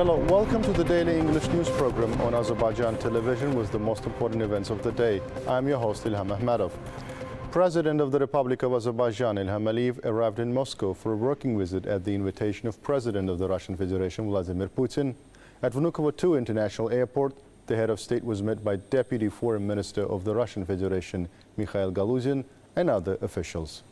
Hello, welcome to the daily English news program on Azərbaycan Television with the most important events of the day. I'm your host, İlham Məmmədov. President of the Republic of Azerbaijan, İlham arrived in Moscow for a working visit at the invitation of President of the Russian Federation, Vladimir Putin. At Vnukovo II International Airport, the head of state was met by Deputy Foreign Minister of the Russian Federation, Mikhail Galuzin, and other officials.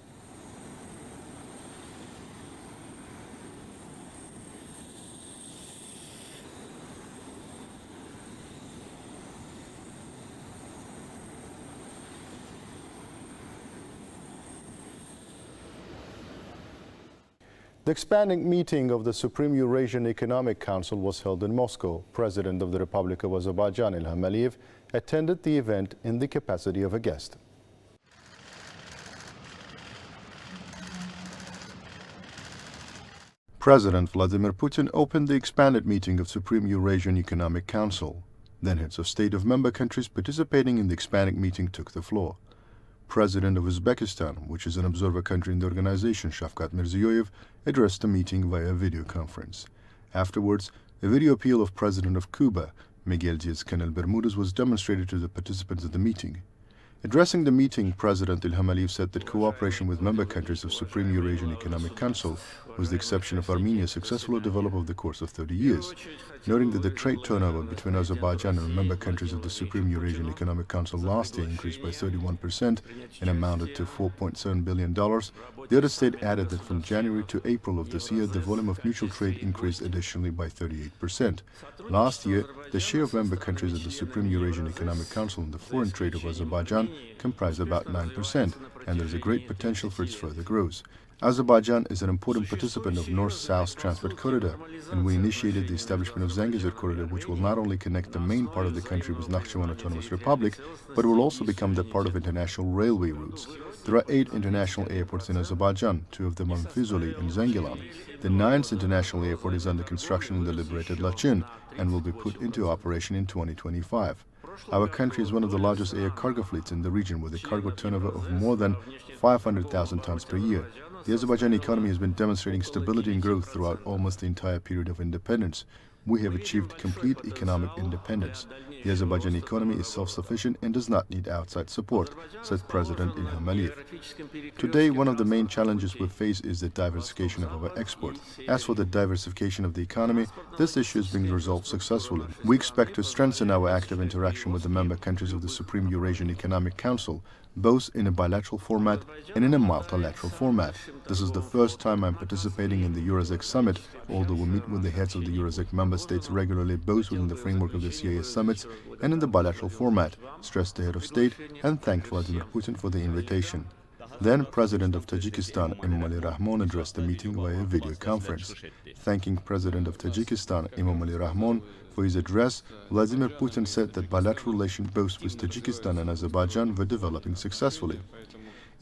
The expanding meeting of the Supreme Eurasian Economic Council was held in Moscow. President of the Republic of Azerbaijan, İlham attended the event in the capacity of a guest. President Vladimir Putin opened the expanded meeting of Supreme Eurasian Economic Council. Then heads of state of member countries participating in the expanding meeting took the floor. President of Uzbekistan, which is an observer country in the organization, Shavkat Mirziyoyev, addressed the meeting via video conference. Afterwards, a video appeal of President of Cuba, Miguel Diaz-Canel Bermudez, was demonstrated to the participants of the meeting. Addressing the meeting, President İlham said that cooperation with member countries of Supreme Eurasian Economic Council, with the exception of Armenia, successfully developed over the course of 30 years, noting that the trade turnover between Azerbaijan and member countries of the Supreme Eurasian Economic Council last year increased by 31% and amounted to $4.7 billion. The other state added that from January to April of this year, the volume of mutual trade increased additionally by 38%. Last year, the share of member countries of the Supreme Eurasian Economic Council in the foreign trade of Azerbaijan comprised about 9%, and there is a great potential for its further growth. Azerbaijan is an important participant of North-South Transport Corridor, and we initiated the establishment of Zangezur Corridor, which will not only connect the main part of the country with Nakhchivan Autonomous Republic, but will also become the part of international railway routes. There are 8 international airports in Azerbaijan, 2 of them on Füzuli and Zengilan. The 9th international airport is under construction in the liberated Lachin and will be put into operation in 2025. Our country is one of the largest air cargo fleets in the region, with a cargo turnover of more than 500,000 tons per year. The Azerbaijani economy has been demonstrating stability and growth throughout almost the entire period of independence. We have achieved complete economic independence. The Azerbaijani economy is self-sufficient and does not need outside support, said President İlham. Today, one of the main challenges we face is the diversification of our export. As for the diversification of the economy, this issue is being resolved successfully. We expect to strengthen our active interaction with the member countries of the Supreme Eurasian Economic Council, both in a bilateral format and in a multilateral format. This is the first time I'm participating in the Eurozec summit, although we meet with the heads of the Eurozec member states regularly, both within the framework of the CIS summits and in the bilateral format, stressed the head of state and thanked Vladimir Putin for the invitation. Then President of Tajikistan, Emomali Rahmon, addressed the meeting via video conference. Thanking President of Tajikistan, Emomali Rahmon, for his address, Vladimir Putin said that bilateral relations both with Tajikistan and Azerbaijan were developing successfully.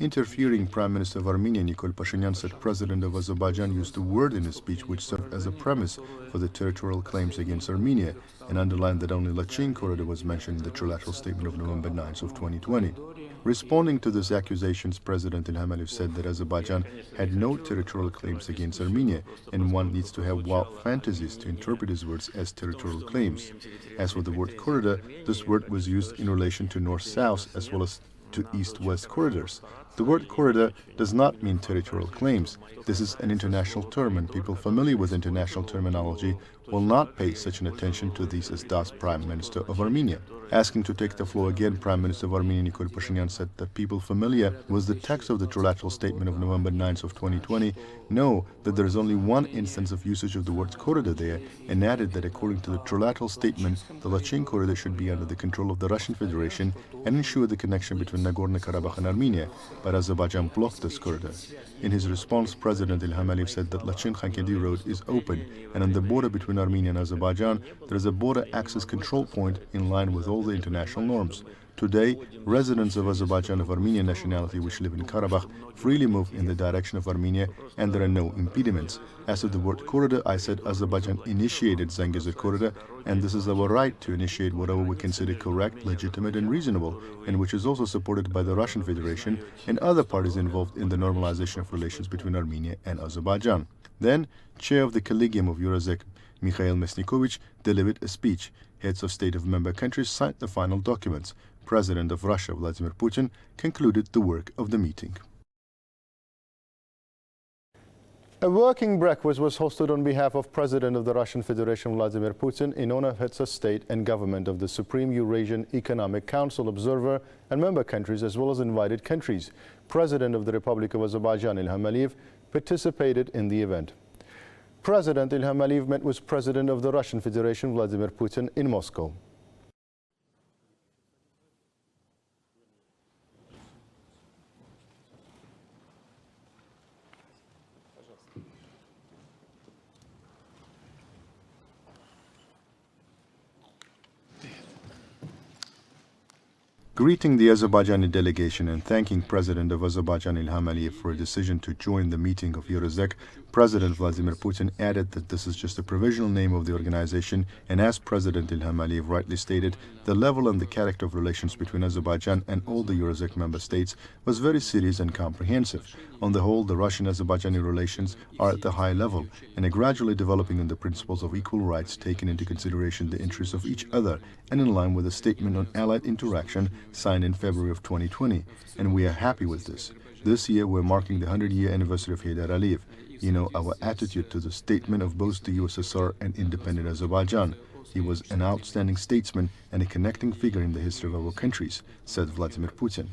Interfering Prime Minister of Armenia, Nikol Pashinyan, said President of Azerbaijan used a word in his speech which served as a premise for the territorial claims against Armenia, and underlined that only Lachin Corridor was mentioned in the trilateral statement of November 9th of 2020. Responding to these accusations, President İlham said that Azerbaijan had no territorial claims against Armenia, and one needs to have wild fantasies to interpret his words as territorial claims. As for the word corridor, this word was used in relation to north-south as well as to east-west corridors. The word corridor does not mean territorial claims. This is an international term, and people familiar with international terminology will not pay such an attention to these, as does Prime Minister of Armenia. Asking to take the floor again, Prime Minister of Armenia Nikol Pashinyan said that people familiar with the text of the trilateral statement of November 9th of 2020 know that there is only one instance of usage of the word corridor there, and added that according to the trilateral statement, the Lachin corridor should be under the control of the Russian Federation and ensure the connection between Nagorno-Karabakh and Armenia, but Azerbaijan blocked this corridor. In his response, President İlham said that Lachin-Khankedi Road is open, and on the border between Armenia and Azerbaijan, there is a border access control point in line with all the international norms. Today, residents of Azerbaijan of Armenian nationality which live in Karabakh freely move in the direction of Armenia, and there are no impediments. As to the word corridor, I said Azerbaijan initiated Zangezur Corridor, and this is our right to initiate whatever we consider correct, legitimate and reasonable, and which is also supported by the Russian Federation and other parties involved in the normalization of relations between Armenia and Azerbaijan. Then, Chair of the Collegium of Eurozec, Mikhail Mesnikovich delivered a speech. Heads of state of member countries signed the final documents. President of Russia, Vladimir Putin, concluded the work of the meeting. A working breakfast was hosted on behalf of President of the Russian Federation, Vladimir Putin, in honor of heads of state and government of the Supreme Eurasian Economic Council observer and member countries, as well as invited countries. President of the Republic of Azerbaijan, Ilham Aliyev, participated in the event. President Ilham Aliyev met with President of the Russian Federation, Vladimir Putin, in Moscow. Greeting the Azerbaijani delegation and thanking President of Azerbaijan Ilham Aliyev for a decision to join the meeting of Eurozec, President Vladimir Putin added that this is just a provisional name of the organization, and as President Ilham Aliyev rightly stated, the level and the character of relations between Azerbaijan and all the Eurozec member states was very serious and comprehensive. On the whole, the Russian-Azerbaijani relations are at the high level and are gradually developing on the principles of equal rights, taking into consideration the interests of each other and in line with the statement on allied interaction signed in February of 2020, and we are happy with this. This year we're marking the 100-year anniversary of Heydar Aliyev. You know our attitude to the statement of both the USSR and independent Azerbaijan. He was an outstanding statesman and a connecting figure in the history of our countries, said Vladimir Putin.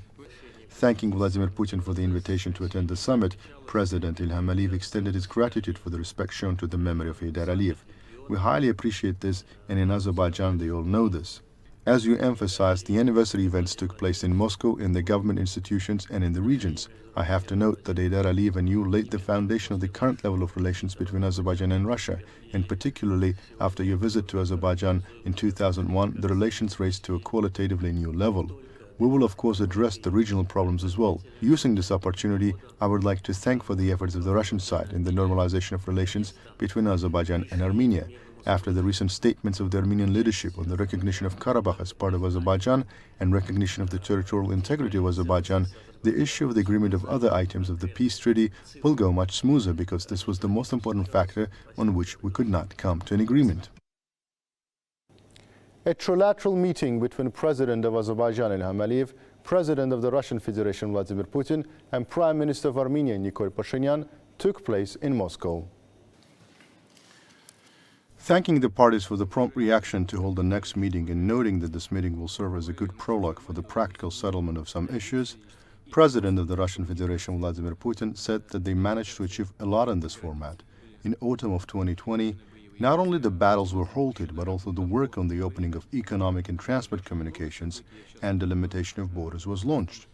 Thanking Vladimir Putin for the invitation to attend the summit, President Ilham Aliyev extended his gratitude for the respect shown to the memory of Heydar Aliyev. We highly appreciate this, and in Azerbaijan they all know this. As you emphasized, the anniversary events took place in Moscow, in the government institutions and in the regions. I have to note that Heydar Aliyev and you laid the foundation of the current level of relations between Azerbaijan and Russia, and particularly after your visit to Azerbaijan in 2001, the relations raised to a qualitatively new level. We will of course address the regional problems as well. Using this opportunity, I would like to thank for the efforts of the Russian side in the normalization of relations between Azerbaijan and Armenia. After the recent statements of the Armenian leadership on the recognition of Karabakh as part of Azerbaijan and recognition of the territorial integrity of Azerbaijan, the issue of the agreement of other items of the peace treaty will go much smoother, because this was the most important factor on which we could not come to an agreement. A trilateral meeting between President of Azerbaijan Ilham Aliyev, President of the Russian Federation Vladimir Putin, and Prime Minister of Armenia Nikol Pashinyan took place in Moscow. Thanking the parties for the prompt reaction to hold the next meeting and noting that this meeting will serve as a good prologue for the practical settlement of some issues, President of the Russian Federation Vladimir Putin said that they managed to achieve a lot in this format. In autumn of 2020, not only the battles were halted, but also the work on the opening of economic and transport communications and the limitation of borders was launched.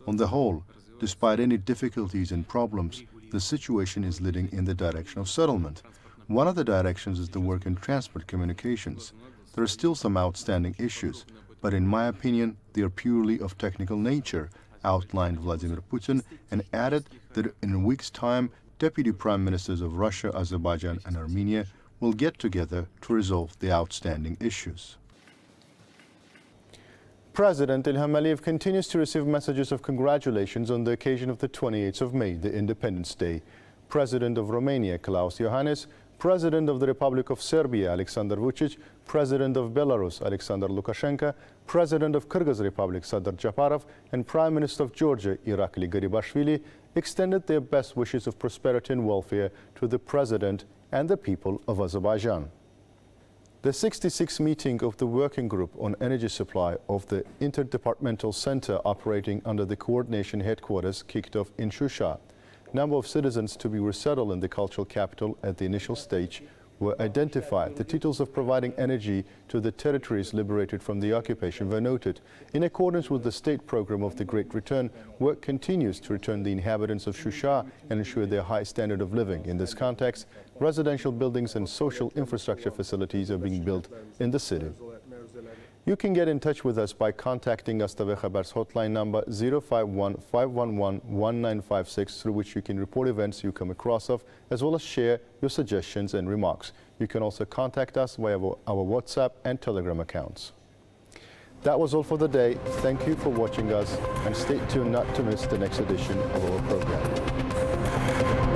On the whole, despite any difficulties and problems, the situation is leading in the direction of settlement. One of the directions is the work in transport communications. There are still some outstanding issues, but in my opinion, they are purely of technical nature, outlined Vladimir Putin, and added that in a week's time, Deputy Prime Ministers of Russia, Azerbaijan and Armenia will get together to resolve the outstanding issues. President Ilham Aliyev continues to receive messages of congratulations on the occasion of the 28th of May, the Independence Day. President of Romania, Klaus Iohannis, President of the Republic of Serbia, Alexander Vučić, President of Belarus, Alexander Lukashenko, President of Kyrgyz Republic, Sadar Japarov, and Prime Minister of Georgia, Irakli Garibashvili, extended their best wishes of prosperity and welfare to the President and the people of Azerbaijan. The 66th meeting of the Working Group on Energy Supply of the Interdepartmental Center operating under the Coordination Headquarters kicked off in Shusha. Number of citizens to be resettled in the cultural capital at the initial stage were identified. The titles of providing energy to the territories liberated from the occupation were noted. In accordance with the state program of the Great Return, work continues to return the inhabitants of Shusha and ensure their high standard of living. In this context, residential buildings and social infrastructure facilities are being built in the city. You can get in touch with us by contacting AzTV Khabar's hotline number 051-511-1956, through which you can report events you come across of, as well as share your suggestions and remarks. You can also contact us via our WhatsApp and Telegram accounts. That was all for the day. Thank you for watching us, and stay tuned not to miss the next edition of our program.